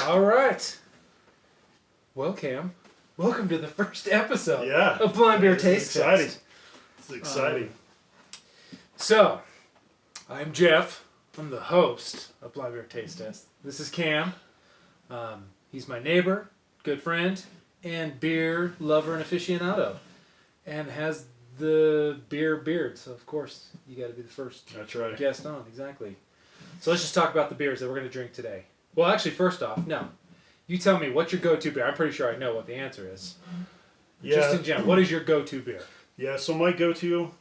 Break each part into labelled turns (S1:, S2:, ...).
S1: All right. Well, Cam, welcome to the first episode of Blind Beer Taste Test.
S2: It's exciting.
S1: So, I'm Jeff. I'm the host of Blind Beer Taste Test. This is Cam. He's my neighbor, good friend, and beer lover and aficionado. And has the beer beard. So, of course, you got to be the first guest on. Exactly. So, let's just talk about the beers that we're going to drink today. Well, actually, first off, no. You tell me, what's your go-to beer? I'm pretty sure I know what the answer is.
S2: Yeah.
S1: Just in general, what is your go-to beer?
S2: Yeah, so my go-to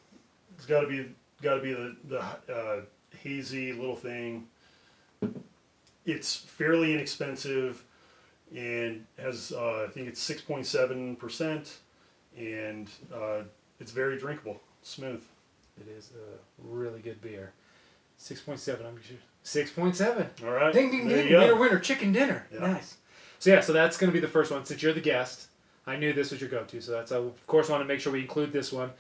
S2: has got to be the Hazy little thing. It's fairly inexpensive and has I think it's 6.7%, and it's very drinkable, smooth.
S1: It is a really good beer. 6.7. I'm sure. 6.7.
S2: All right.
S1: Ding, ding,
S2: there
S1: ding.
S2: you go.
S1: Winner, chicken dinner.
S2: Yeah.
S1: Nice. So that's going to be the first one. Since you're the guest, I knew this was your go-to. So I, of course, want to make sure we include this one.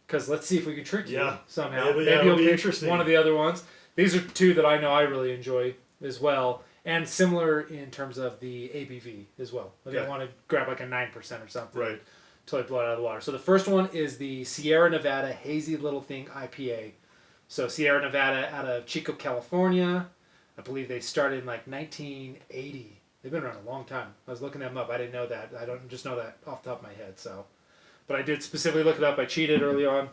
S1: Because let's see if we can trick you somehow.
S2: Maybe
S1: you'll pick
S2: interesting.
S1: one of the other ones. These are two that I know I really enjoy as well. And similar in terms of the ABV as well. Like I want to grab like a 9% or something.
S2: Right.
S1: Until I blow it out of the water. So the first one is the Sierra Nevada Hazy Little Thing IPA. So Sierra Nevada out of Chico, California. I believe they started in like 1980. They've been around a long time. I was looking them up. I didn't know that. I don't just know that off the top of my head. So, but I did specifically look it up. I cheated early on.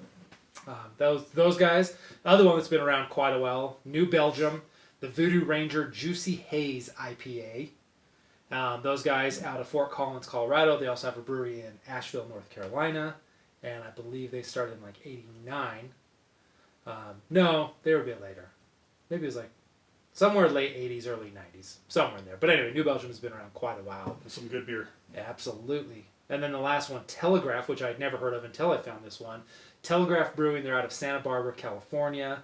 S1: Those guys. The other one that's been around quite a while. New Belgium, the Voodoo Ranger Juicy Haze IPA. Those guys out of Fort Collins, Colorado. They also have a brewery in Asheville, North Carolina, and I believe they started in like '89. No, they were a bit later. Maybe it was like somewhere late 80s, early 90s. Somewhere in there. But anyway, New Belgium has been around quite a while.
S2: Some good beer.
S1: Absolutely. And then the last one, Telegraph, which I'd never heard of until I found this one. Telegraph Brewing, they're out of Santa Barbara, California.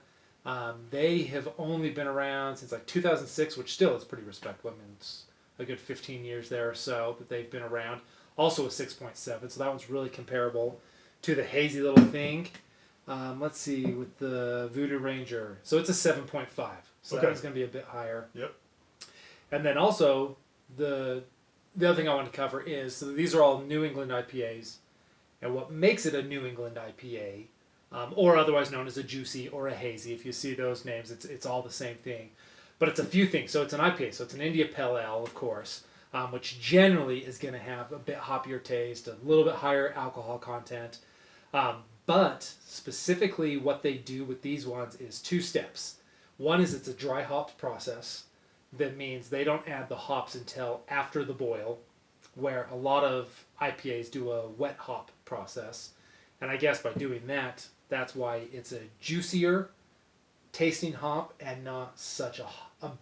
S1: They have only been around since like 2006, which still is pretty respectable. I mean, it's a good 15 years there or so that they've been around. Also a 6.7, so that one's really comparable to the Hazy Little Thing. Let's see, with the Voodoo Ranger. So it's a 7.5. So that one's going to be a bit higher.
S2: Yep.
S1: And then also, the other thing I want to cover is, so these are all New England IPAs. And what makes it a New England IPA, or otherwise known as a juicy or a hazy, if you see those names, it's all the same thing. But it's a few things. So it's an IPA. So it's an India Pale Ale, of course, which generally is going to have a bit hoppier taste, a little bit higher alcohol content. But specifically what they do with these ones is two steps. One is it's a dry hopped process. That means they don't add the hops until after the boil, where a lot of IPAs do a wet hop process. And I guess by doing that, that's why it's a juicier tasting hop and not such a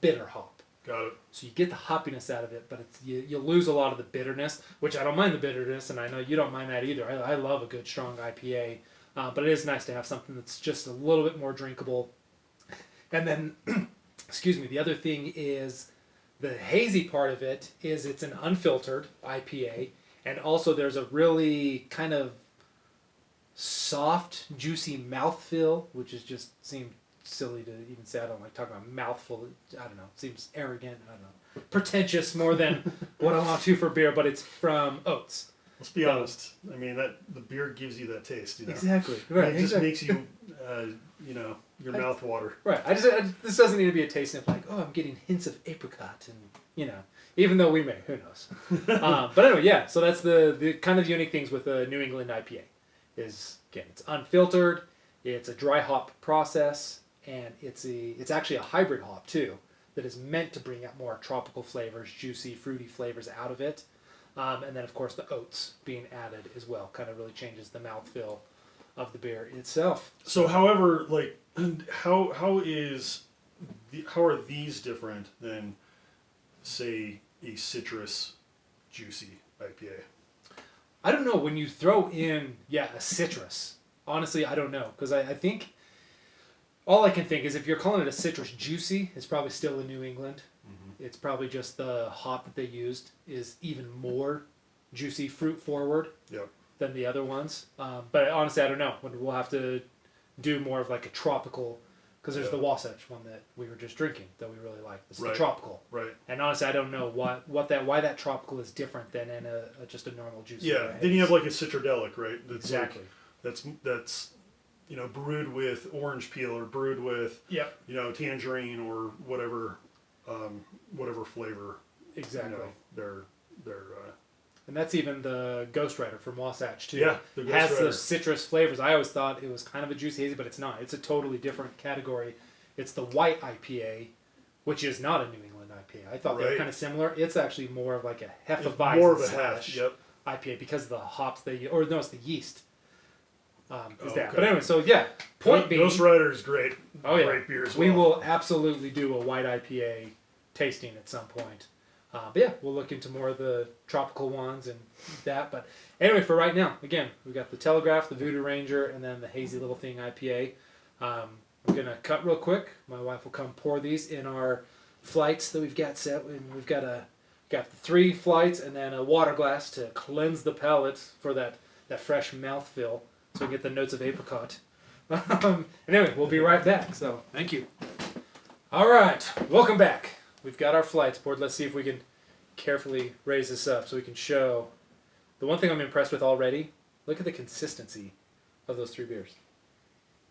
S1: bitter hop.
S2: Got it.
S1: So you get the hoppiness out of it, but you lose a lot of the bitterness, which I don't mind the bitterness, and I know you don't mind that either. I love a good, strong IPA, but it is nice to have something that's just a little bit more drinkable. And then, excuse me, the other thing is the hazy part of it is it's an unfiltered IPA, and also there's a really kind of soft, juicy mouthfeel, which is just seems silly to even say. I don't like talking about mouthful. I don't know. It seems arrogant. I don't know. Pretentious more than what I want to for beer, but it's from oats.
S2: Let's be honest. I mean, the beer gives you that taste. You know?
S1: Exactly. Right.
S2: It just makes you, your mouth water.
S1: Right. This doesn't need to be a taste of like, oh, I'm getting hints of apricot, and even though we may, who knows. But anyway, yeah. So that's the kind of unique things with a New England IPA is, again, it's unfiltered, it's a dry hop process, and it's actually a hybrid hop too that is meant to bring out more tropical flavors, juicy, fruity flavors out of it. And then, of course, the oats being added as well kind of really changes the mouthfeel of the beer itself.
S2: So, however, like, how are these different than, say, a citrus juicy IPA?
S1: I don't know. When you throw in, a citrus, honestly, I don't know. Because I think, all I can think is if you're calling it a citrus juicy, it's probably still in New England. It's probably just the hop that they used is even more juicy, fruit forward than the other ones. But honestly, I don't know. We'll have to do more of like a tropical because there's the Wasatch one that we were just drinking that we really like. This is
S2: Right.
S1: the tropical.
S2: Right.
S1: And honestly, I don't know why that tropical is different than in just a normal juicy.
S2: Yeah. Then you have like a citradelic, right? That's
S1: exactly.
S2: Like, that's brewed with orange peel or brewed with tangerine or whatever whatever flavor.
S1: Exactly.
S2: They're
S1: and that's even the Ghost Rider from Wasatch too.
S2: Yeah, the Ghost
S1: has
S2: Rider.
S1: those citrus flavors. I always thought it was kind of a juicy hazy, but it's not. It's a totally different category. It's the white IPA, which is not a New England IPA. I thought they were kind of similar. It's actually more of like a Hefeweizen
S2: more of a half. Yep.
S1: IPA because of the hops they use. Or no, it's the yeast. Is that?
S2: Okay.
S1: But anyway, so yeah. Point being,
S2: Ghost Rider is great.
S1: Oh yeah,
S2: great beer as well.
S1: We will absolutely do a white IPA tasting at some point. But yeah, we'll look into more of the tropical ones and that. But anyway, for right now, again, we've got the Telegraph, the Voodoo Ranger, and then the Hazy Little Thing IPA. We're going to cut real quick. My wife will come pour these in our flights that we've got set. And we've got the 3 flights and then a water glass to cleanse the palate for that fresh mouthfeel so we get the notes of apricot. Anyway, we'll be right back. So thank you. All right, welcome back. We've got our flights poured. Let's see if we can carefully raise this up so we can show. The one thing I'm impressed with already, look at the consistency of those 3 beers.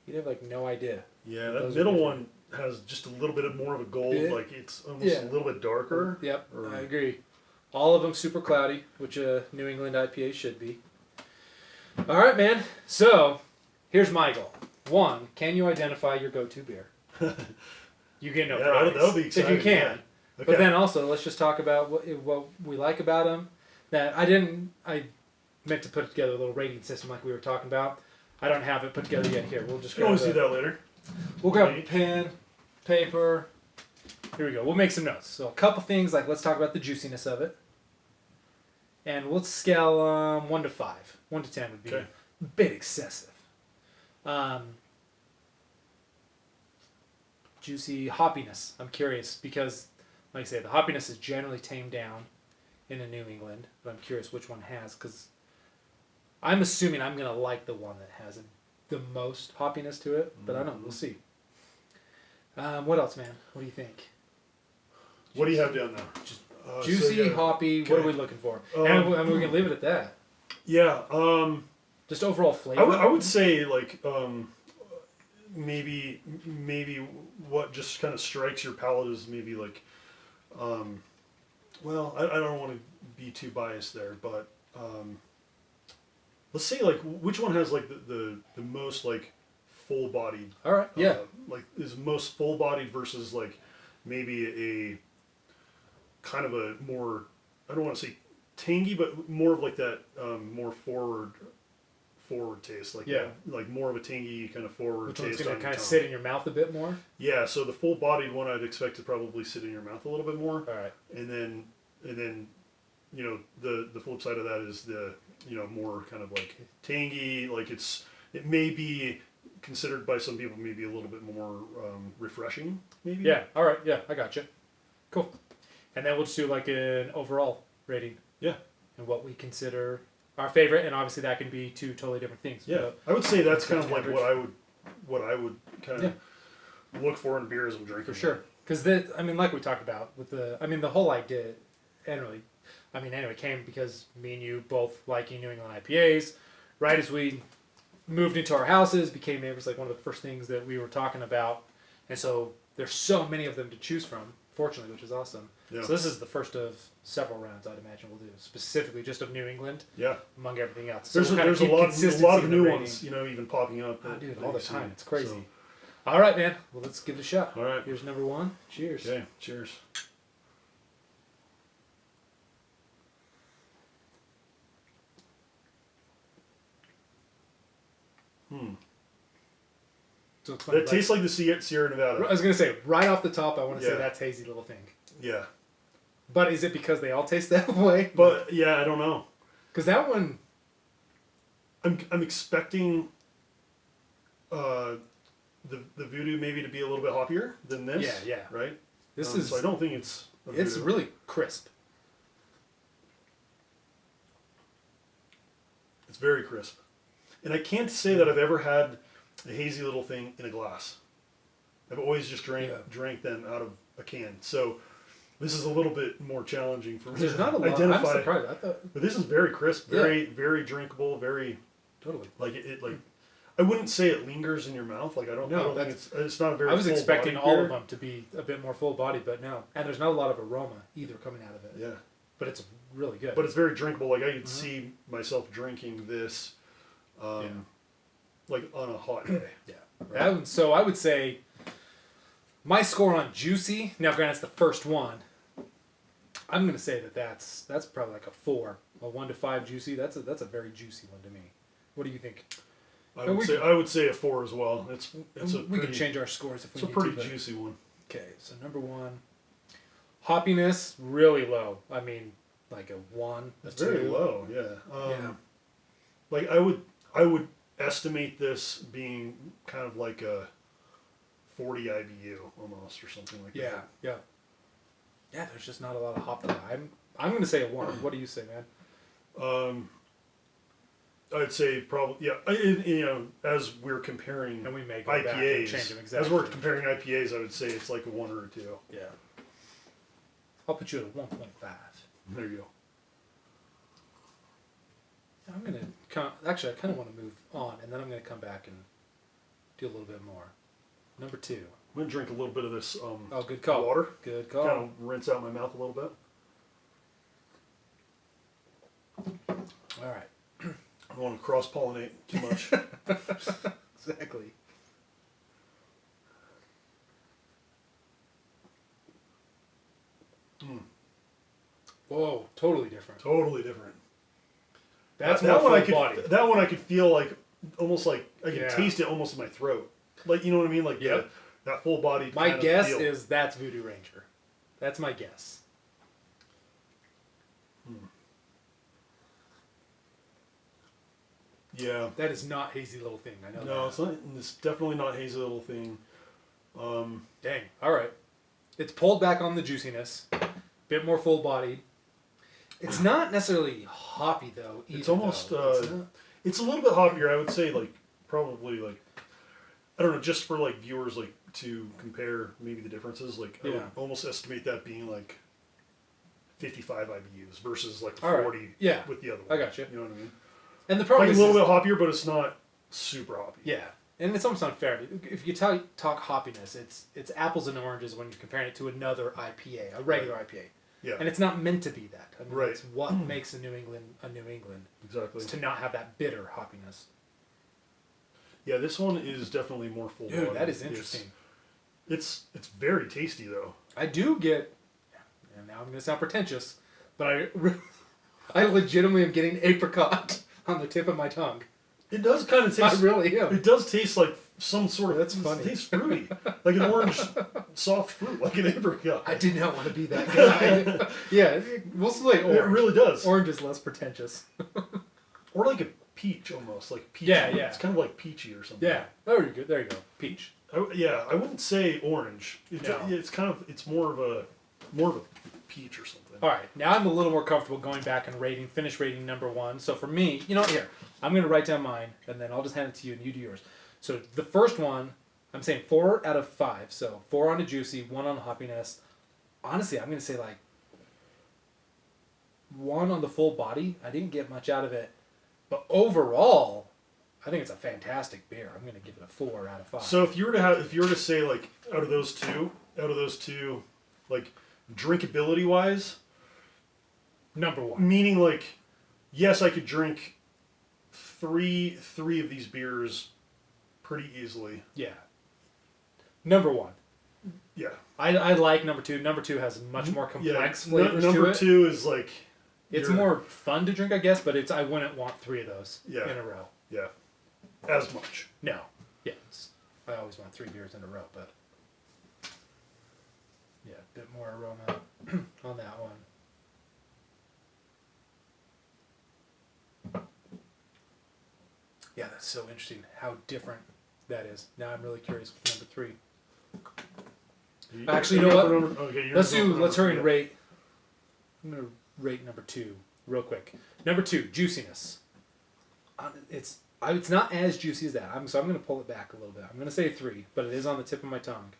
S1: You'd have like no idea.
S2: Yeah, that middle one has just a little bit more of a gold, like it's almost a little bit darker.
S1: Yep, I agree. All of them super cloudy, which a New England IPA should be. All right, man. So here's my goal. 1, can you identify your go-to beer? You get no prize
S2: that'll be exciting,
S1: if you can.
S2: yeah. Okay.
S1: But then also, let's just talk about what we like about them. That I meant to put together a little rating system like we were talking about. I don't have it put together yet. Here, we'll just
S2: You can always do that later.
S1: We'll grab a pen, paper. Here we go. We'll make some notes. So a couple things, like let's talk about the juiciness of it. And we'll scale 1 to 5. 1 to 10 would be a bit excessive. Juicy hoppiness. I'm curious because, like I say, the hoppiness is generally tamed down in a New England, but I'm curious which one has, because I'm assuming I'm going to like the one that has the most hoppiness to it, but I don't know. We'll see. What else, man? What do you think?
S2: What do you have down there?
S1: Just juicy, hoppy. What are we looking for? And we're going to leave it at that.
S2: Yeah.
S1: Just overall flavor.
S2: I would say like maybe what just kind of strikes your palate is maybe like well, I don't want to be too biased there, but let's say like which one has like the most like full bodied.
S1: All right. Yeah.
S2: Like is most full bodied versus like maybe a kind of a more, I don't want to say tangy, but more of like that more forward taste, like like more of a tangy kind of forward
S1: Which
S2: taste.
S1: one's going to kind of sit in your mouth a bit more?
S2: Yeah, so the full bodied one I'd expect to probably sit in your mouth a little bit more.
S1: All right.
S2: And then you know the flip side of that is the more kind of like tangy, like it may be considered by some people maybe a little bit more refreshing, maybe.
S1: Yeah. All right. Yeah, I got you. Cool. And then we'll just do like an overall rating.
S2: Yeah.
S1: And what we consider our favorite, and obviously that can be 2 totally different things.
S2: Yeah,
S1: But
S2: I would say that's kind of like what I would kind of
S1: Yeah.
S2: look for in beers I'm drinking.
S1: for sure. Because like we talked about with the whole idea, anyway, came because me and you both liking New England IPAs. Right as we moved into our houses, became neighbors, like one of the first things that we were talking about, and so there's so many of them to choose from, fortunately, which is awesome.
S2: Yeah.
S1: So this is the first of several rounds I'd imagine we'll do, specifically just of New England.
S2: Yeah.
S1: Among everything else. So
S2: There's
S1: we'll
S2: a lot of new
S1: rating.
S2: ones, even popping up.
S1: Oh, dude, all the
S2: you've
S1: time.
S2: seen.
S1: It's crazy.
S2: So,
S1: All right, man. Well, let's give it a shot.
S2: all right.
S1: Here's number 1. Cheers.
S2: Okay. Cheers.
S1: So it's funny,
S2: That tastes like the Sierra Nevada.
S1: I was gonna say right off the top, I want to say
S2: Yeah.
S1: that's Hazy Little Thing.
S2: Yeah.
S1: But is it because they all taste that way?
S2: But yeah, I don't know.
S1: Because that one,
S2: I'm expecting the Voodoo maybe to be a little bit hoppier than this.
S1: Yeah.
S2: Right.
S1: this is
S2: So I don't think it's.
S1: it's really crisp.
S2: It's very crisp, and I can't say that I've ever had a Hazy Little Thing in a glass. I've always just drank them out of a can. So this is a little bit more challenging for me
S1: There's not a
S2: to
S1: lot.
S2: identify.
S1: I'm surprised. I thought
S2: But this is very crisp, very drinkable, very
S1: totally.
S2: like it like. I wouldn't say it lingers in your mouth. Like I don't think it's not a very.
S1: I was expecting
S2: full-bodied
S1: all
S2: beer.
S1: of them to be a bit more full bodied, but no. And there's not a lot of aroma either coming out of it.
S2: Yeah.
S1: But it's really good.
S2: But it's very drinkable. Like I could see myself drinking this, like on a hot day.
S1: Yeah. Right. So I would say my score on juicy. Now, granted, it's the first one. I'm going to say that's probably like a 4, a 1 to 5 juicy. That's a very juicy one to me. What do you think?
S2: I would say a 4 as well.
S1: We can change our scores if we
S2: it's
S1: need
S2: a pretty
S1: to,
S2: juicy one.
S1: Okay, so number 1, hoppiness really low. I mean, like a 1.
S2: It's very low. Yeah.
S1: Yeah.
S2: Like I would estimate this being kind of like a 40 IBU almost or something like that.
S1: Yeah. Yeah, there's just not a lot of hop to that. I'm going to say a 1. What do you say, man?
S2: I'd say probably as we're comparing
S1: And we may go back and change them
S2: IPAs,
S1: exactly.
S2: as we're comparing IPAs, I would say it's like a 1 or a 2.
S1: Yeah. I'll put you at a 1.5.
S2: There you go.
S1: I'm going to... Actually, I kind of want to move on, and then I'm going to come back and do a little bit more. Number 2.
S2: I'm gonna drink a little bit of this
S1: Good call.
S2: water.
S1: Good call.
S2: Kind of rinse out my mouth a little bit.
S1: All right.
S2: I don't want to cross pollinate too much.
S1: Exactly. Whoa, totally different.
S2: Totally different.
S1: That's
S2: that
S1: more
S2: one
S1: full body.
S2: That one I could feel like almost like I could
S1: Yeah.
S2: taste it almost in my throat. Like you know what I mean? Like
S1: Yep.
S2: that full body.
S1: My guess
S2: feel.
S1: is that's Voodoo Ranger. That's my guess.
S2: Yeah.
S1: That is not Hazy Little Thing. I know that.
S2: No, it's not. It's definitely not Hazy Little Thing.
S1: Dang. All right. It's pulled back on the juiciness. Bit more full bodied. It's not necessarily hoppy though.
S2: It's
S1: either,
S2: almost.
S1: though.
S2: It's a little bit hoppier. I would say like probably like I don't know, just for like viewers like to compare maybe the differences. Like I would almost estimate that being like 55 IBUs versus like 40 with the other one.
S1: I got you.
S2: You know what I mean?
S1: And the problem
S2: Like
S1: is
S2: a little bit hoppier, but it's not super hoppy.
S1: Yeah, and it's almost unfair. If you talk hoppiness, it's apples and oranges when you're comparing it to another IPA, a regular IPA.
S2: Yeah.
S1: And it's not meant to be that. I mean,
S2: Right.
S1: It's what makes a New England a New England.
S2: Exactly.
S1: Is to not have that bitter hoppiness.
S2: Yeah, this one is definitely more full.
S1: Dude, that is interesting.
S2: It's very tasty though.
S1: I do get, and now I'm going to sound pretentious, but I legitimately am getting apricot on the tip of my tongue.
S2: It does kind of taste.
S1: I really am.
S2: It does taste like some sort of.
S1: That's funny.
S2: It tastes fruity, like an orange, soft fruit, like an apricot.
S1: I did not want to be that guy. Yeah, we'll say orange.
S2: It really does.
S1: Orange is less pretentious.
S2: Or like a peach almost, like peachy.
S1: Yeah.
S2: It's kind of like peachy or something.
S1: Yeah. Oh, you're good. There you go. Peach.
S2: I wouldn't say orange. It's kind of. It's more of a peach or something.
S1: All right. Now I'm a little more comfortable going back and finish rating number 1. So for me, here, I'm going to write down mine, and then I'll just hand it to you, and you do yours. So the first one, I'm saying 4 out of 5. So 4 on the juicy, 1 on the hoppiness. Honestly, I'm going to say like 1 on the full body. I didn't get much out of it. But overall, I think it's a fantastic beer. I'm going to give it a 4 out of 5.
S2: So if you were to say like out of those two, like drinkability wise,
S1: number 1.
S2: meaning like, yes, I could drink three of these beers pretty easily.
S1: Yeah. Number 1.
S2: Yeah.
S1: I like number 2. Number 2 has much more complex flavors to it.
S2: Number 2 is like...
S1: It's more fun to drink, I guess, but I wouldn't want 3 of those in a row.
S2: Yeah. As much.
S1: No. Yeah. I always want 3 beers in a row, but... Yeah, a bit more aroma on that one. Yeah, that's so interesting how different that is. Now I'm really curious with number 3. Actually, you know what? Let's hurry and rate. I'm going to rate number 2 real quick. Number 2, juiciness. It's not as juicy as that. So I'm going to pull it back a little bit. I'm going to say 3, but it is on the tip of my tongue.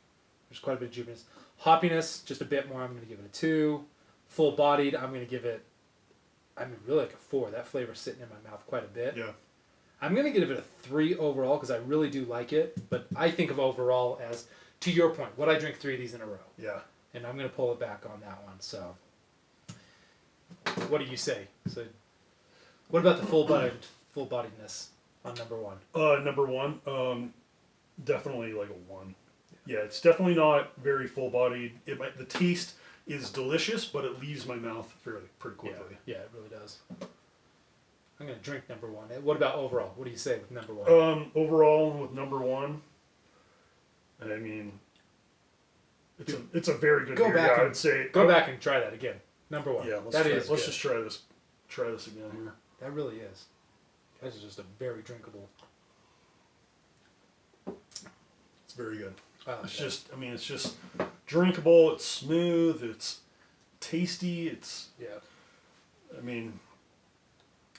S1: There's quite a bit of juiciness. Hoppiness, just a bit more. I'm going to give it a 2. Full bodied, I'm going to give it, really like a 4. That flavor's sitting in my mouth quite a bit.
S2: Yeah.
S1: I'm going to give it a 3 overall because I really do like it. But I think of overall as, to your point, would I drink 3 of these in a row?
S2: Yeah.
S1: And I'm going to pull it back on that one. So, what do you say? So, what about the full bodiedness on number 1?
S2: Number 1, definitely like a 1. Yeah, it's definitely not very full bodied. The taste is delicious, but it leaves my mouth pretty quickly.
S1: Yeah, it really does. I'm gonna drink number 1. What about overall? What do you say with number 1?
S2: Overall with number 1, I mean, it's a very good beer. Yeah, I would say
S1: go back and try that again. Number 1.
S2: Yeah, let's just try this. Try this again here.
S1: That really is. This is just a very drinkable.
S2: It's very good.
S1: It's
S2: just drinkable. It's smooth. It's tasty. It's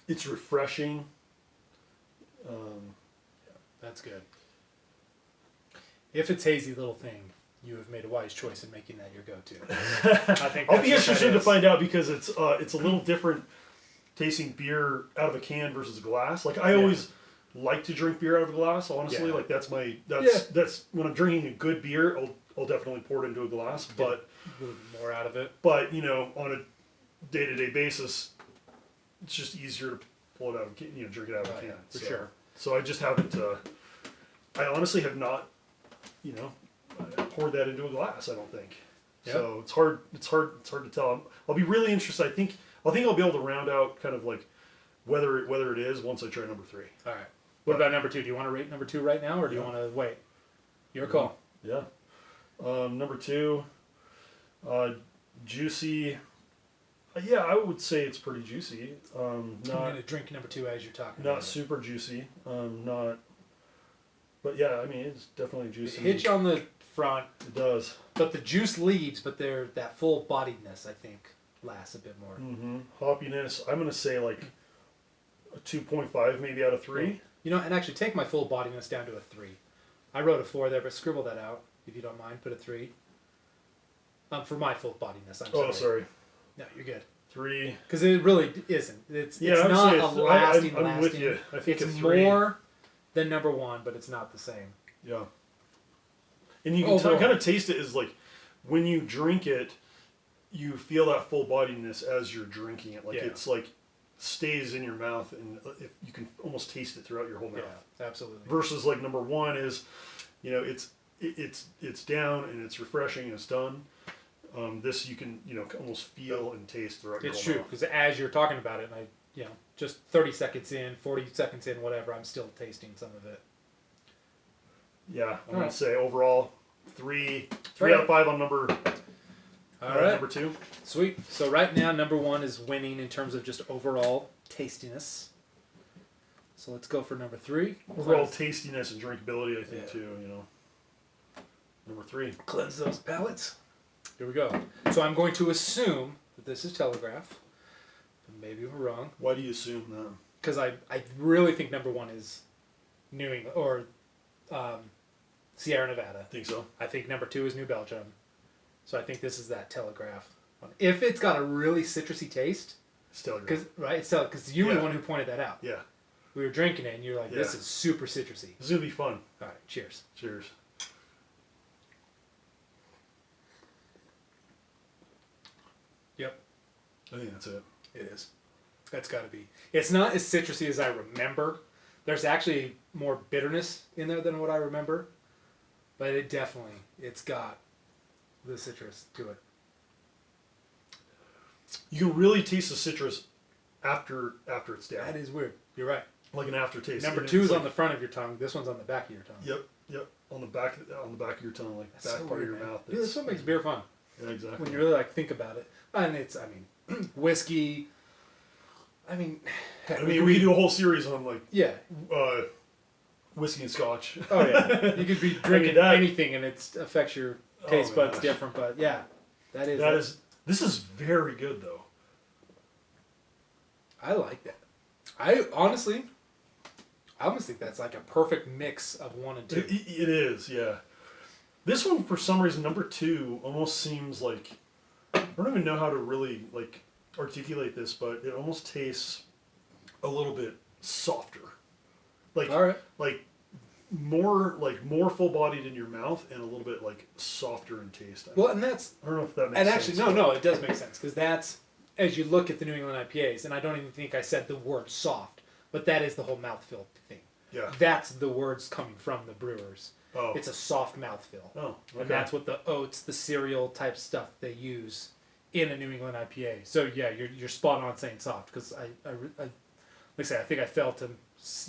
S2: it's refreshing.
S1: That's good. If it's hazy little thing, you have made a wise choice in making that your go-to. I think
S2: I'll be interested to find out because it's a little different tasting beer out of a can versus a glass. Like I always like to drink beer out of a glass. Honestly, like that's when I'm drinking a good beer, I'll definitely pour it into a glass. But
S1: a little more out of it.
S2: But on a day-to-day basis, it's just easier to pull it out of a can, drink it out of a can.
S1: For sure.
S2: So I just haven't. I honestly have not, poured that into a glass. I don't think. Yep. So it's hard. It's hard to tell. I'll be really interested. I think I'll be able to round out kind of like whether it is once I try number 3.
S1: All right. What about number 2? Do you want to rate number 2 right now, or do you want to wait? Your call.
S2: Yeah. Number 2, juicy. Yeah, I would say it's pretty juicy.
S1: I'm gonna drink number 2 as you're talking.
S2: Not super juicy. Not. But yeah, it's definitely juicy.
S1: It hits you on the front.
S2: It does.
S1: But the juice leaves, but that full bodiedness, I think, lasts a bit more.
S2: Mm-hmm. Hoppiness, I'm gonna say like a 2.5 maybe out of 3.
S1: And actually take my full bodiedness down to a 3. I wrote a 4 there, but scribble that out if you don't mind. Put a 3. For my full bodiedness, I'm sorry.
S2: Oh, sorry.
S1: No, you're good.
S2: 3.
S1: Because it really isn't. It's not a lasting.
S2: I'm with you. I think
S1: it's more than number 1, but it's not the same.
S2: Yeah. And you can kind of taste it as like when you drink it, you feel that full bodiedness as you're drinking it. Like it's like stays in your mouth, and you can almost taste it throughout your whole mouth.
S1: Yeah, absolutely.
S2: Versus like number 1 is, it's down and it's refreshing and it's done. This you can almost feel and taste throughout your whole mouth.
S1: It's true, because as you're talking about it, and I just 30 seconds in, 40 seconds in, whatever, I'm still tasting some of it.
S2: Yeah, I'm gonna say overall 3 out of 5 on number. Number 2.
S1: Sweet. So right now, number 1 is winning in terms of just overall tastiness. So let's go for number 3.
S2: Overall tastiness and drinkability, I think too. Number 3.
S1: Cleanse those palates. Here we go. So I'm going to assume that this is Telegraph. Maybe we're wrong.
S2: Why do you assume that?
S1: Because I really think number 1 is New England or Sierra Nevada.
S2: Think so.
S1: I think number 2 is New Belgium. So I think this is that Telegraph. If it's got a really citrusy taste,
S2: it's Telegraph.
S1: Because you were the one who pointed that out.
S2: Yeah.
S1: We were drinking it, and you're like, "This is super citrusy."
S2: This is gonna be fun.
S1: All right, cheers.
S2: Cheers.
S1: Yep.
S2: I think that's it.
S1: It is. That's got to be. It's not as citrusy as I remember. There's actually more bitterness in there than what I remember, but it's got the citrus to it.
S2: You can really taste the citrus after it's down.
S1: That is weird. You're right.
S2: Like an aftertaste.
S1: Number 2 is on the front of your tongue. This one's on the back of your tongue.
S2: Yep. On the back of your tongue, like
S1: That's
S2: back
S1: so
S2: part
S1: weird,
S2: of your mouth.
S1: Dude, that's what makes beer fun.
S2: Yeah, exactly.
S1: When you really think about it, and it's whiskey.
S2: we could do a whole series on whiskey and scotch.
S1: Oh yeah, you could be drinking anything and it affects your taste buds different. But yeah,
S2: this is very good though.
S1: I like that. I honestly, I almost think that's like a perfect mix of 1 and 2.
S2: It is, yeah. This one, for some reason, number 2 almost seems like, I don't even know how to really like articulate this, but it almost tastes a little bit softer, like
S1: All right.
S2: more full bodied in your mouth and a little bit like softer in taste.
S1: Well, and that's
S2: I don't know if that makes
S1: and
S2: sense.
S1: actually no, it does make sense because that's as you look at the New England IPAs, and I don't even think I said the word soft, but that is the whole mouthfeel thing.
S2: Yeah.
S1: That's the words coming from the brewers.
S2: Oh.
S1: It's a soft mouthfeel.
S2: Oh. Okay.
S1: And that's what the oats, the cereal type stuff they use in a New England IPA. So yeah, you're spot on saying soft because like I say, I think I failed to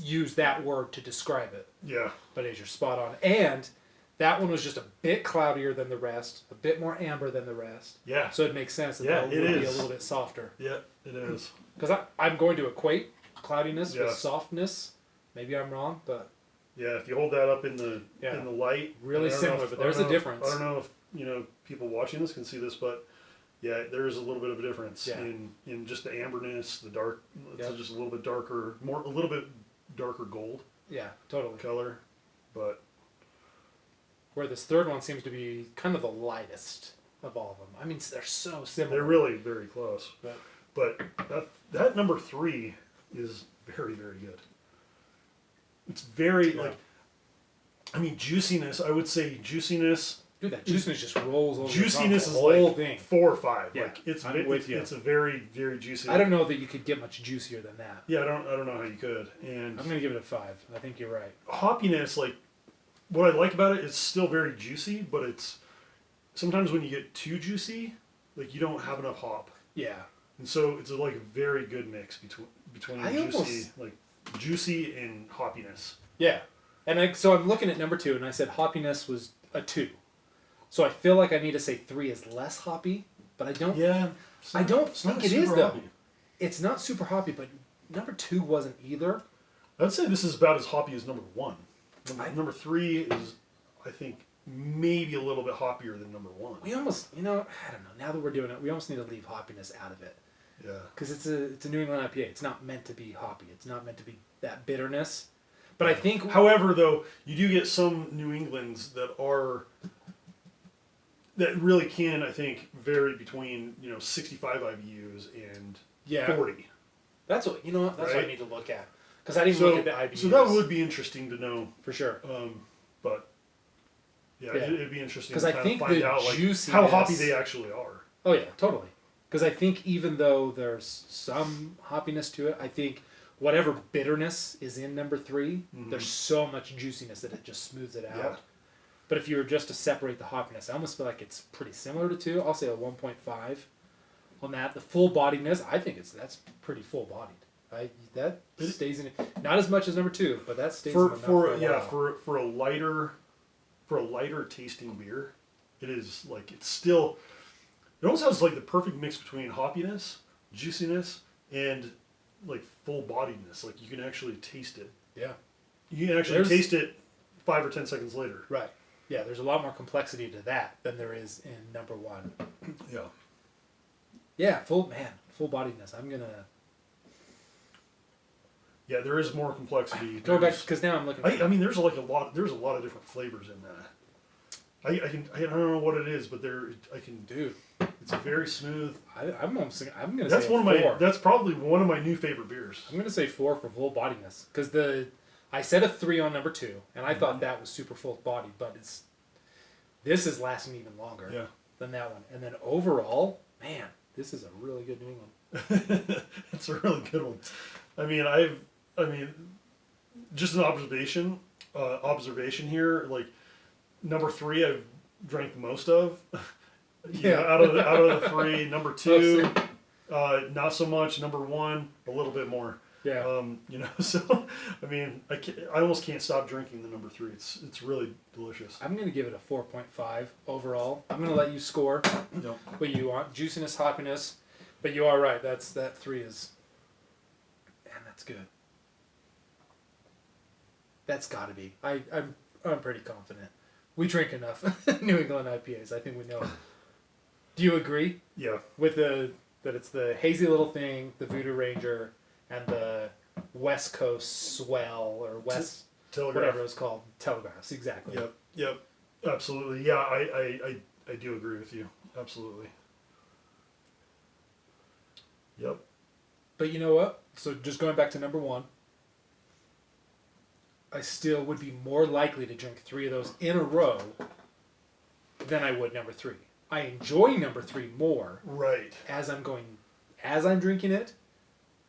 S1: use that word to describe it.
S2: Yeah.
S1: But as you're spot on, and that one was just a bit cloudier than the rest, a bit more amber than the rest.
S2: Yeah.
S1: So it makes sense that that would be a little bit softer.
S2: Yeah, it is.
S1: Because I'm going to equate cloudiness
S2: Yeah.
S1: with softness. Maybe I'm wrong, but
S2: Yeah, if you hold that up in the light,
S1: really
S2: I don't know
S1: similar,
S2: if-
S1: but
S2: I
S1: there's
S2: don't
S1: a
S2: know if-
S1: difference.
S2: I don't know if people watching this can see this, but yeah, there is a little bit of a difference in just the amberness, the dark. It's just a little bit darker, a little bit darker gold
S1: Yeah, totally.
S2: color, but
S1: Where this third one seems to be kind of the lightest of all of them. I mean, they're so similar.
S2: they're really very close.
S1: But
S2: But that number 3 is very, very good. It's very I mean, juiciness. I would say juiciness.
S1: dude, that juiciness just rolls over
S2: Juiciness
S1: the
S2: is
S1: top, the whole
S2: like
S1: thing.
S2: 4 or 5.
S1: Yeah,
S2: Like it's
S1: I'm with you.
S2: It's a very, very juicy.
S1: I don't know that you could get much juicier than that.
S2: Yeah, I don't know how you could. And
S1: I'm gonna give it a 5. I think you're right.
S2: hoppiness, like what I like about it, it's still very juicy, but it's sometimes when you get too juicy, like you don't have enough hop,
S1: Yeah.
S2: and so it's like a very good mix between juicy and hoppiness.
S1: Yeah. And so I'm looking at number 2, and I said hoppiness was a 2. So I feel like I need to say 3 is less hoppy, but I don't.
S2: Yeah,
S1: I don't think it is
S2: super
S1: though.
S2: hoppy.
S1: It's not super hoppy, but number 2 wasn't either.
S2: I'd say this is about as hoppy as number 1.
S1: I-
S2: Number 3 is, I think, maybe a little bit hoppier than number 1.
S1: We almost, I don't know. Now that we're doing it, we almost need to leave hoppiness out of it
S2: Yeah.
S1: because it's a New England IPA. It's not meant to be hoppy. It's not meant to be that bitterness. But I think,
S2: However, though, you do get some New Englands that really can, I think, vary between 65 IBUs and 40.
S1: That's what That's what I
S2: Right?
S1: need to look at because I didn't look at the IBUs.
S2: So that would be interesting to know.
S1: for sure.
S2: But yeah,
S1: Yeah.
S2: it'd be interesting
S1: 'Cause
S2: to
S1: I
S2: kind
S1: think
S2: of find
S1: the
S2: out like
S1: juiciness-
S2: how hoppy they actually are.
S1: Oh yeah, totally. Because I think even though there's some hoppiness to it, I think whatever bitterness is in number 3, there's so much juiciness that it just smooths it out.
S2: Yeah.
S1: But if you were just to separate the hoppiness, I almost feel like it's pretty similar to 2. I'll say a 1.5 on that. The full bodiedness, I think that's pretty full bodied. That stays in it. Not as much as number 2, but that stays in the mouth for a while.
S2: For a lighter tasting beer, it is like it almost has like the perfect mix between hoppiness, juiciness, and like full bodiedness. Like you can actually taste it.
S1: Yeah.
S2: You can actually taste it 5 or 10 seconds later.
S1: Right. Yeah, there's a lot more complexity to that than there is in number 1.
S2: Yeah.
S1: Yeah, full bodiedness. I'm gonna
S2: Yeah, there is more complexity.
S1: go back because now I'm looking.
S2: I mean, there's a lot of different flavors in that. I don't know what it is, but
S1: Dude,
S2: it's very smooth.
S1: I'm gonna
S2: That's
S1: say
S2: one
S1: a
S2: of
S1: 4.
S2: my. That's probably one of my new favorite beers.
S1: I'm gonna say 4 for full bodiness because I said a 3 on number 2, and I thought that was super full bodied, but this is lasting even longer than that one. And then overall, man, this is a really good New England.
S2: It's a really good one. I mean, just an observation here. Like number 3, I've drank the most of. Out of the 3, number 2, not so much. Number 1, a little bit more.
S1: Yeah.
S2: So I mean, I almost can't stop drinking the number 3. It's really delicious.
S1: I'm gonna give it a 4.5 overall. I'm gonna let you score what you want, juiciness, hoppiness, but you are right. That 3 is, man, that's good. That's got to be. I'm pretty confident. We drink enough New England IPAs. I think we know. Do you agree?
S2: Yeah.
S1: With that it's the hazy little thing, the Voodoo Ranger, and the
S2: Yep.
S1: West Coast Swell or West
S2: Telegraph.
S1: whatever it's called, Telegraphs, exactly.
S2: Yep. Absolutely. Yeah, I do agree with you. Absolutely. Yep.
S1: But you know what? So just going back to number one, I still would be more likely to drink 3 of those in a row than I would number 3. I enjoy number 3 more
S2: Right.
S1: as I'm drinking it,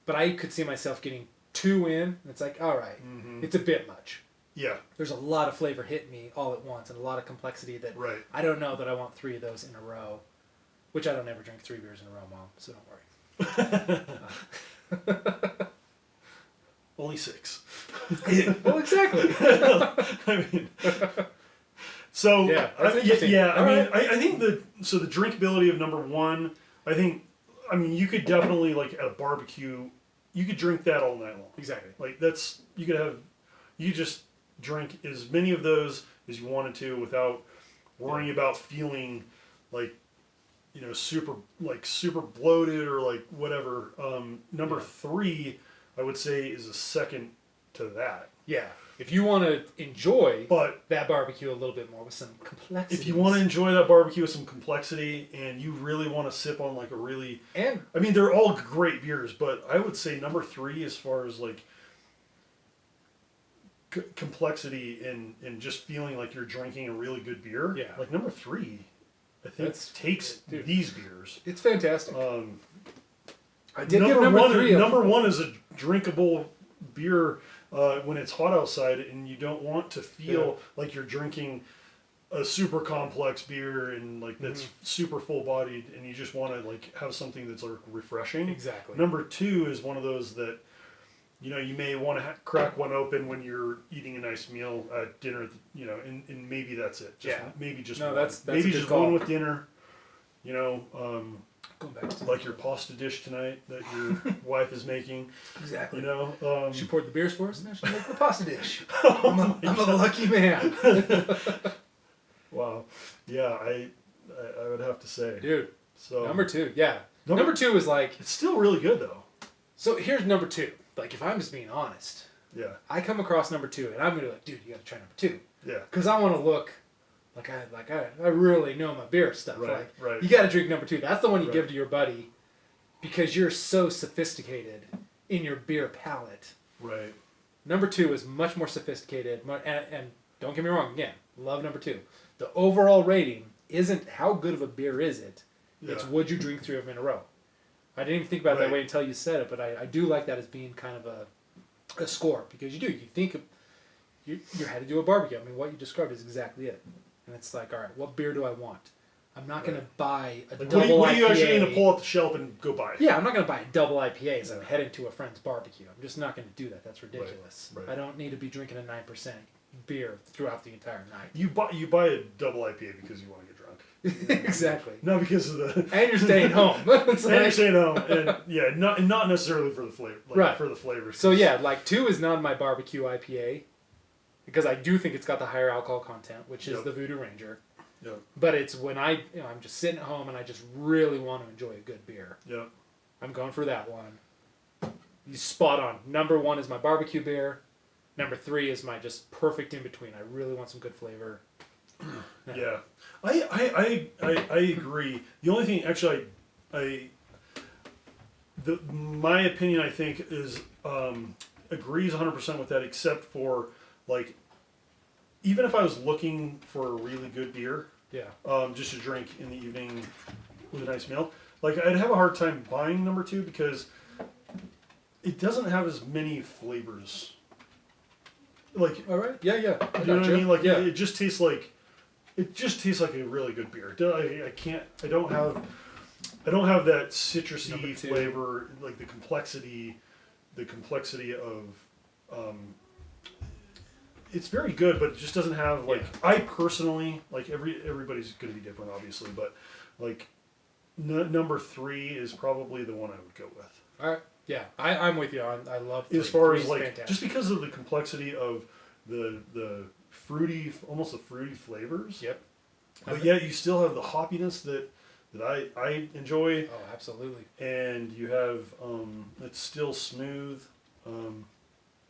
S1: but I could see myself getting 2 in, and it's like, all right, it's a bit much.
S2: Yeah.
S1: There's a lot of flavor hitting me all at once, and a lot of complexity that
S2: Right.
S1: I don't know that I want 3 of those in a row, which I don't ever drink 3 beers in a row, Mom, so don't worry.
S2: Only 6.
S1: Well, exactly.
S2: I mean, so
S1: Yeah, that's interesting.
S2: yeah.
S1: All right.
S2: I think the drinkability of number 1. I mean, you could definitely like at a barbecue, you could drink that all night long.
S1: Exactly.
S2: Like you just drink as many of those as you wanted to without worrying about feeling like, super bloated or like whatever. Number 3, I would say, is a second to that.
S1: Yeah. If you want to enjoy
S2: But
S1: that barbecue a little bit more with some complexity.
S2: if you want to enjoy that barbecue with some complexity and you really want to sip on like a really...
S1: And
S2: I mean, they're all great beers, but I would say number 3 as far as like complexity and just feeling like you're drinking a really good beer.
S1: Yeah.
S2: Like number 3, I think takes
S1: dude,
S2: these beers.
S1: it's fantastic. I did
S2: Number
S1: give number
S2: one,
S1: 3
S2: number 1 is a drinkable beer when it's hot outside and you don't want to feel like you're drinking a super complex beer and like that's super full bodied and you just want to like have something that's like refreshing.
S1: Exactly.
S2: Number 2 is one of those that you may want to crack one open when you're eating a nice meal at dinner, and maybe that's it. Maybe just one.
S1: That's
S2: maybe
S1: a good
S2: just
S1: call.
S2: one with dinner.
S1: Going back to
S2: Like your pasta dish tonight that your wife is making.
S1: exactly.
S2: She
S1: She poured the beers for us, and now she's making the pasta dish.
S2: Oh
S1: I'm a lucky man,
S2: wow. Yeah, I would have to say.
S1: dude.
S2: So
S1: Number 2, yeah. Number 2 is like.
S2: it's still really good though.
S1: So here's number 2. Like, if I'm just being honest,
S2: Yeah.
S1: I come across number 2, and I'm gonna be like, dude, you gotta try number 2,
S2: Yeah.
S1: because I want to look like I really know my beer stuff.
S2: Right, right.
S1: You gotta drink number 2. That's the one you
S2: Right.
S1: give to your buddy, because you're so sophisticated in your beer palate.
S2: Right.
S1: Number 2 is much more sophisticated, and don't get me wrong, again, love number 2. The overall rating isn't how good of a beer is it, it's
S2: Yeah.
S1: would you drink 3 of them in a row. I didn't even think about it that
S2: Right.
S1: way until you said it, but I do like that as being kind of a score, because you think you had to do a barbecue. I mean, what you described is exactly it. And it's like, all right, what beer do I want? I'm not going to buy a
S2: Like,
S1: double
S2: what do you
S1: IPA.
S2: actually need to pull off the shelf and go buy?
S1: Yeah, I'm not going to buy a double IPA as I'm heading to a friend's barbecue. I'm just not going to do that. That's ridiculous.
S2: Right.
S1: I don't need to be drinking a 9% beer throughout the entire night.
S2: You buy a double IPA because you want to get drunk.
S1: Exactly.
S2: Not because of the.
S1: And you're staying home. It's
S2: And you're
S1: like-
S2: staying home, and not necessarily for the flavor,
S1: Right.
S2: For the flavors.
S1: So yeah, like 2 is not my barbecue IPA, because I do think it's got the higher alcohol content, which is
S2: Yep.
S1: the Voodoo Ranger.
S2: Yeah.
S1: But it's when I'm just sitting at home and I just really want to enjoy a good beer.
S2: Yeah.
S1: I'm going for that one. You spot on. Number 1 is my barbecue beer. Number 3 is my just perfect in between. I really want some good flavor.
S2: Yeah. I agree. The only thing, actually, my opinion, I think, is agrees 100% with that, except for like, even if I was looking for a really good beer,
S1: Yeah.
S2: just to drink in the evening with a nice meal, like I'd have a hard time buying number 2 because it doesn't have as many flavors. Like,
S1: All right. Yeah.
S2: you know what I mean? Like, it just tastes like a really good beer. I don't have that citrusy
S1: Number 2.
S2: flavor, like the complexity of. It's very good, but it just doesn't have like.
S1: Yeah.
S2: I personally like everybody's going to be different, obviously, but like number 3 is probably the one I would go with.
S1: All right. Yeah. I'm with you. I love 3.
S2: As far
S1: 3
S2: as
S1: is
S2: like,
S1: fantastic.
S2: just because of the complexity of the fruity, almost the fruity flavors.
S1: Yep.
S2: But yet you still have the hoppiness that I enjoy,
S1: Oh, absolutely.
S2: and you have it's still smooth.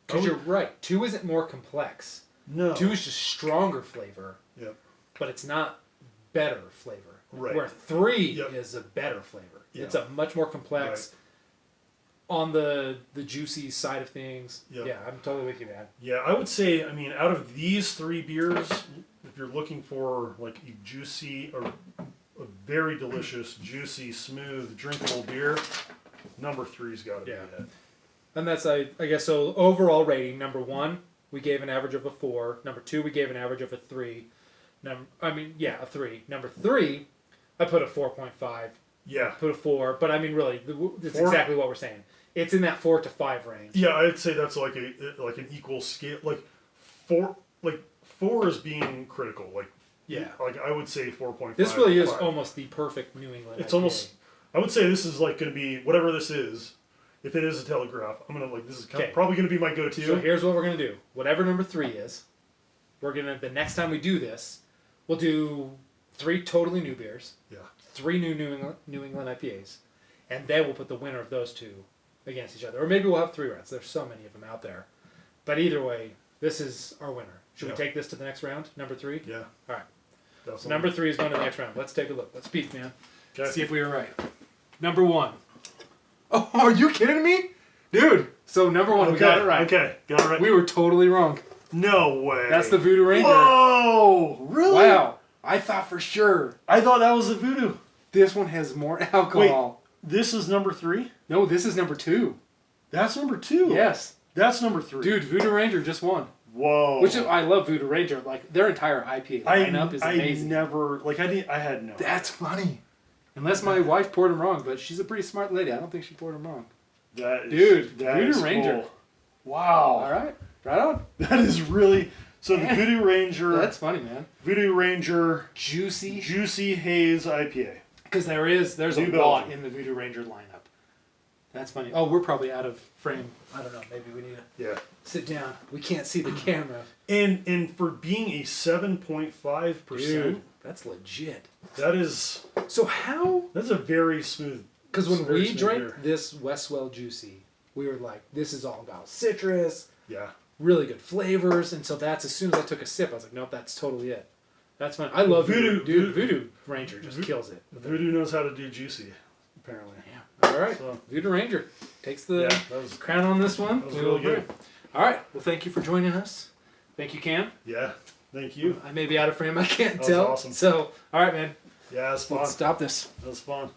S1: Because you're right. 2 isn't more complex.
S2: No.
S1: 2 is just stronger flavor.
S2: Yep.
S1: But it's not better flavor.
S2: Right.
S1: Where 3
S2: Yep.
S1: is a better flavor.
S2: Yeah.
S1: It's a much more complex on the juicy side of things.
S2: Yep.
S1: Yeah, I'm totally with you, man.
S2: Yeah, I would say, I mean, out of these 3 beers, if you're looking for like a juicy or a very delicious, juicy, smooth, drinkable beer, number 3's got to be
S1: Yeah.
S2: it.
S1: And that's, I guess, so overall rating, number 1, we gave an average of a 4. Number 2, we gave an average of a 3. A 3. Number 3, I put a 4.5.
S2: Yeah.
S1: Put a 4. But I mean, really, that's
S2: 4?
S1: exactly what we're saying. It's in that 4 to 5 range.
S2: Yeah, I'd say that's like an equal scale. Like 4 is being critical. Like I would say 4.5.
S1: This really is almost the perfect New England.
S2: It's
S1: IPA.
S2: almost. I would say this is like going to be whatever this is. If it is a Telegraph, I'm gonna like this is probably going to be my go-to.
S1: So here's what we're gonna do. Whatever number 3 is, we're gonna the next time we do this, we'll do 3 totally new beers.
S2: Yeah.
S1: 3 New England IPAs, and then we'll put the winner of those 2 against each other, or maybe we'll have 3 rounds. There's so many of them out there, but either way, this is our winner. Should we take this to the next round? Number 3.
S2: Yeah.
S1: All right.
S2: Definitely.
S1: So number 3 is going to the next round. Let's take a look. Let's peek, man.
S2: Okay.
S1: See if we were right. Number 1. Oh, are you kidding me? Dude, so number 1, we got it right.
S2: Okay, got it right.
S1: We were totally wrong.
S2: No way.
S1: That's the Voodoo Ranger.
S2: Whoa! Really?
S1: Wow. I thought for sure.
S2: I thought that was the Voodoo.
S1: This one has more alcohol.
S2: Wait, this is number 3?
S1: No, this is number 2.
S2: That's number 2?
S1: Yes.
S2: That's number 3.
S1: Dude, Voodoo Ranger just won.
S2: Whoa.
S1: Which is, I love Voodoo Ranger. Like, their entire IPA lineup is amazing.
S2: I had no.
S1: That's funny. Unless my wife poured them wrong, but she's a pretty smart lady. I don't think she poured them wrong. Voodoo Ranger.
S2: Cool. Wow.
S1: All right. Right on.
S2: That is really... So the Voodoo Ranger...
S1: That's funny, man.
S2: Voodoo Ranger...
S1: Juicy
S2: Haze IPA.
S1: Because there's a
S2: New
S1: lot
S2: Belgium.
S1: in the Voodoo Ranger lineup. That's funny. Oh, we're probably out of frame. I don't know. Maybe we need to sit down. We can't see the camera.
S2: And for being a 7.5%...
S1: Dude, that's legit.
S2: That is...
S1: So how...
S2: That's a very smooth...
S1: Because when we
S2: smooth
S1: drank
S2: beer.
S1: this Swell Juicy, we were like, this is all about citrus.
S2: Yeah.
S1: Really good flavors. And so that's, as soon as I took a sip, I was like, nope, that's totally it. That's fun. I love Voodoo. Dude, Voodoo Ranger just kills it.
S2: Voodoo knows how to do juicy, apparently.
S1: Yeah. All right.
S2: So,
S1: Voodoo Ranger takes the
S2: that was
S1: crown on this one.
S2: That was really good.
S1: All right. Well, thank you for joining us. Thank you, Cam.
S2: Yeah. Thank you.
S1: I may be out of frame. I can't
S2: That was
S1: tell.
S2: awesome.
S1: So, all right, man.
S2: Yeah, it was fun.
S1: Let's stop this.
S2: That was fun.